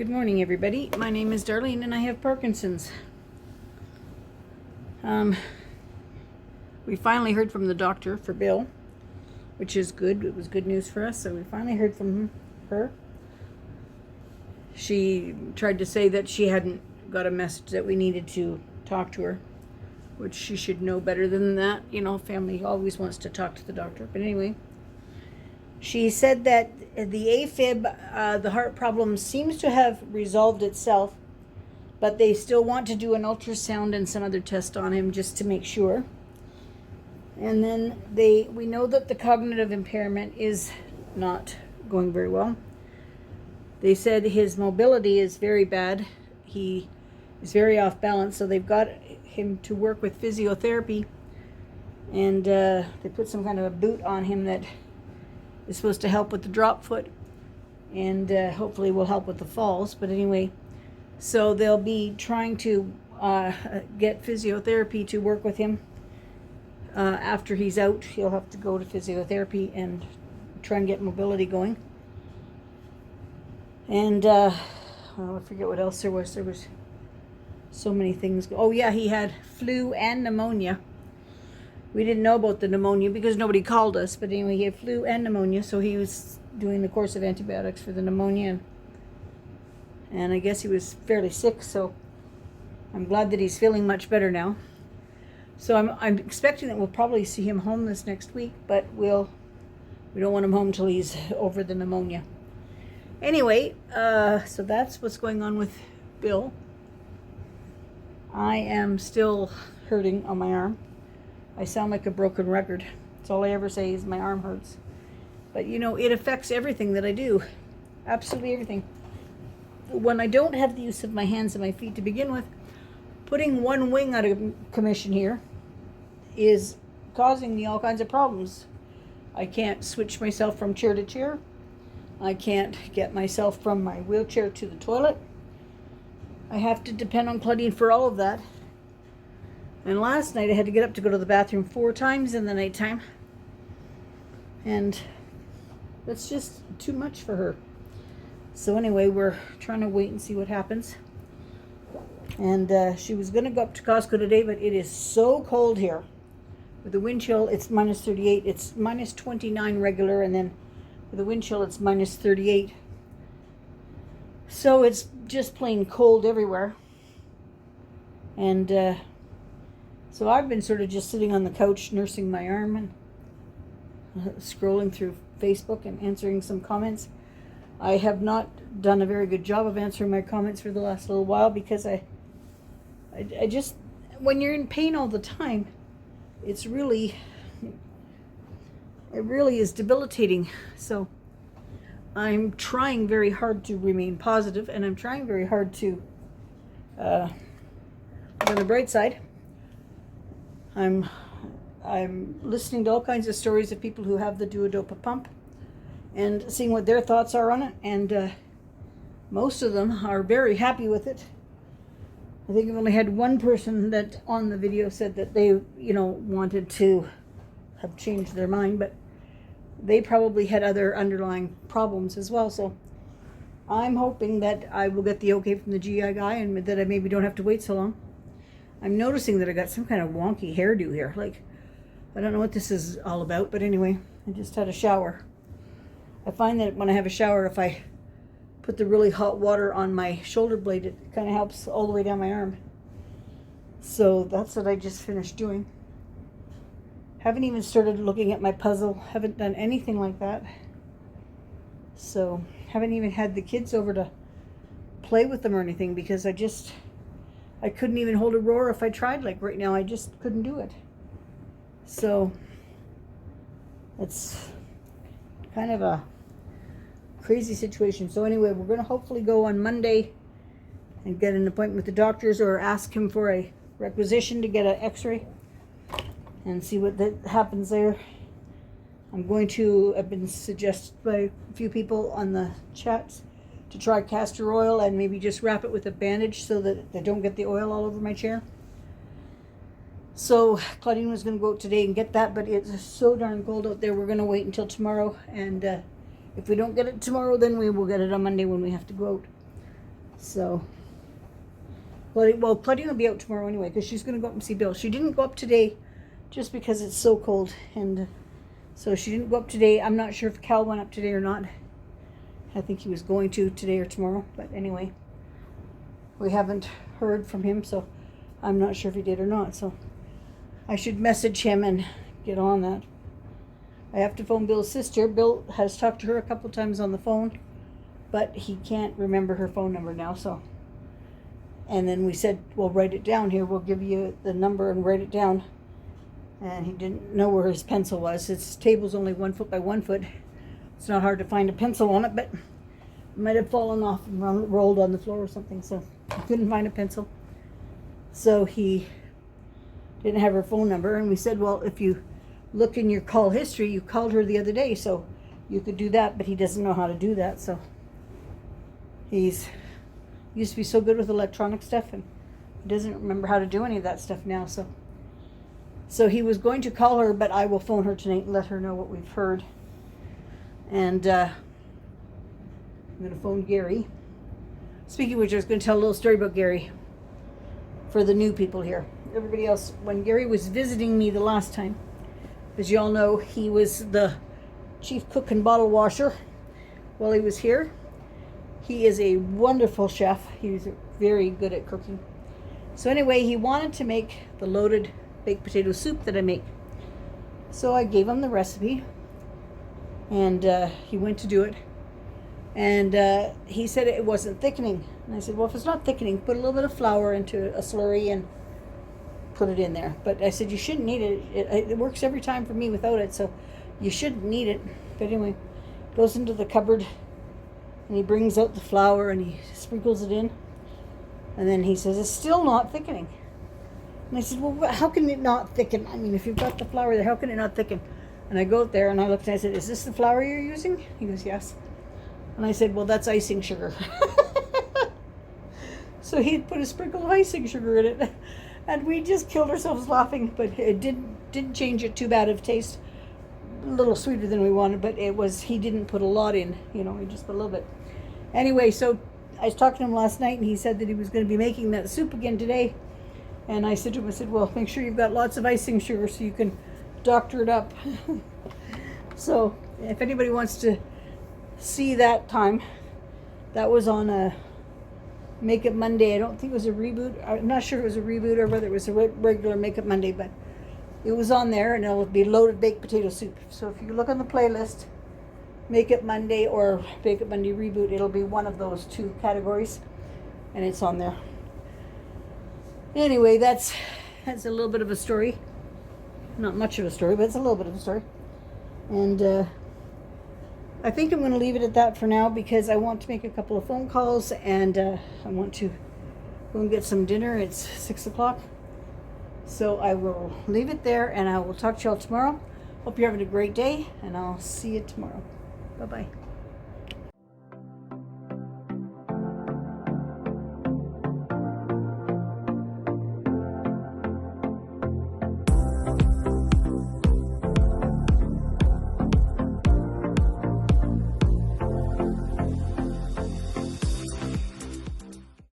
Good morning, everybody. My name is Darlene and I have Parkinson's. We finally heard from the doctor for Bill, which is good. It was good news for us, so we finally heard from her. She tried to say that she hadn't got a message that we needed to talk to her, which she should know better than that. You know, family always wants to talk to the doctor. But anyway, she said that the AFib, the heart problem, seems to have resolved itself, but they still want to do an ultrasound and some other test on him just to make sure. And then we know that the cognitive impairment is not going very well. They said his mobility is very bad. He is very off balance, so they've got him to work with physiotherapy, and they put some kind of a boot on him that is supposed to help with the drop foot, and hopefully will help with the falls. But anyway, so they'll be trying to get physiotherapy to work with him. After he's out, he'll have to go to physiotherapy and try and get mobility going. And I forget what else there was. There was so many things. Oh yeah, he had flu and pneumonia. We didn't know about the pneumonia because nobody called us. But anyway, he had flu and pneumonia, so he was doing the course of antibiotics for the pneumonia. And I guess he was fairly sick, so I'm glad that he's feeling much better now. So I'm expecting that we'll probably see him home this next week, but we don't want him home till he's over the pneumonia. Anyway, so that's what's going on with Bill. I am still hurting on my arm. I sound like a broken record. That's all I ever say is my arm hurts. But you know, it affects everything that I do. Absolutely everything. When I don't have the use of my hands and my feet to begin with, putting one wing out of commission here is causing me all kinds of problems. I can't switch myself from chair to chair. I can't get myself from my wheelchair to the toilet. I have to depend on Claudine for all of that. And last night I had to get up to go to the bathroom 4 times in the nighttime. And that's just too much for her. So anyway, we're trying to wait and see what happens. And she was going to go up to Costco today, but it is so cold here. With the wind chill, it's minus 38. It's minus 29 regular, and then with the wind chill, it's minus 38. So it's just plain cold everywhere. And so I've been sort of just sitting on the couch, nursing my arm and scrolling through Facebook and answering some comments. I have not done a very good job of answering my comments for the last little while because I just, when you're in pain all the time, it really is debilitating. So I'm trying very hard to remain positive, and I'm trying very hard to look on the bright side. I'm listening to all kinds of stories of people who have the duodopa pump and seeing what their thoughts are on it, and most of them are very happy with it. I think I've only had one person that on the video said that they, wanted to have changed their mind, but they probably had other underlying problems as well. So I'm hoping that I will get the okay from the GI guy and that I maybe don't have to wait so long. I'm noticing that I got some kind of wonky hairdo here. Like, I don't know what this is all about, but anyway, I just had a shower. I find that when I have a shower, if I put the really hot water on my shoulder blade, it kind of helps all the way down my arm. So that's what I just finished doing. Haven't even started looking at my puzzle. Haven't done anything like that. So haven't even had the kids over to play with them or anything because I couldn't even hold a roar if I tried. Like right now, I just couldn't do it. So it's kind of a crazy situation. So anyway, we're going to hopefully go on Monday and get an appointment with the doctors, or ask him for a requisition to get an x-ray and see what that happens there. I've been suggested by a few people on the chats to try castor oil and maybe just wrap it with a bandage so that they don't get the oil all over my chair. So Claudine was going to go out today and get that, but it's so darn cold out there. We're going to wait until tomorrow, and if we don't get it tomorrow, then we will get it on Monday when we have to go out. So, well, Claudine will be out tomorrow anyway because she's going to go up and see Bill. She didn't go up today just because it's so cold, and so she didn't go up today. I'm not sure if Cal went up today or not. I think he was going to today or tomorrow, but anyway, we haven't heard from him, so I'm not sure if he did or not. So I should message him and get on that. I have to phone Bill's sister. Bill has talked to her a couple times on the phone, but he can't remember her phone number now, so. And then we said, we'll write it down here. We'll give you the number and write it down. And he didn't know where his pencil was. His table's only 1 foot by 1 foot. It's not hard to find a pencil on it, but it might have fallen off and rolled on the floor or something, so he couldn't find a pencil. So he didn't have her phone number, and we said, well, if you look in your call history, you called her the other day, so you could do that, but he doesn't know how to do that, so he's used to be so good with electronic stuff, and he doesn't remember how to do any of that stuff now, so he was going to call her, but I will phone her tonight and let her know what we've heard. And I'm going to phone Gary. Speaking of which, I was going to tell a little story about Gary for the new people here. Everybody else, when Gary was visiting me the last time, as you all know, he was the chief cook and bottle washer while he was here. He is a wonderful chef. He's very good at cooking. So anyway, he wanted to make the loaded baked potato soup that I make. So I gave him the recipe, and he went to do it. And he said it wasn't thickening. And I said, well, if it's not thickening, put a little bit of flour into a slurry and put it in there. But I said, you shouldn't need it. It works every time for me without it, so you shouldn't need it. But anyway, goes into the cupboard, and he brings out the flour, and he sprinkles it in. And then he says, it's still not thickening. And I said, well, how can it not thicken? I mean, if you've got the flour there, how can it not thicken? And I go out there, and I looked, and I said, is this the flour you're using? He goes, yes. And I said, well, that's icing sugar. So he put a sprinkle of icing sugar in it. And we just killed ourselves laughing, but it didn't change it too bad of taste. A little sweeter than we wanted, but he didn't put a lot in, he just put a little bit. Anyway, so I was talking to him last night, and he said that he was going to be making that soup again today. And I said to him, well, make sure you've got lots of icing sugar so you can doctor it up. So if anybody wants to see that time, that was on a Makeup Monday. I don't think it was a reboot. I'm not sure if it was a reboot or whether it was a regular Makeup Monday, but it was on there, and it'll be loaded baked potato soup. So if you look on the playlist, Makeup Monday or Makeup Monday reboot, it'll be one of those two categories, and it's on there. Anyway, that's a little bit of a story. Not much of a story, but it's a little bit of a story. And I think I'm going to leave it at that for now because I want to make a couple of phone calls, and I want to go and get some dinner. It's 6 o'clock. So I will leave it there, and I will talk to y'all tomorrow. Hope you're having a great day, and I'll see you tomorrow. Bye-bye.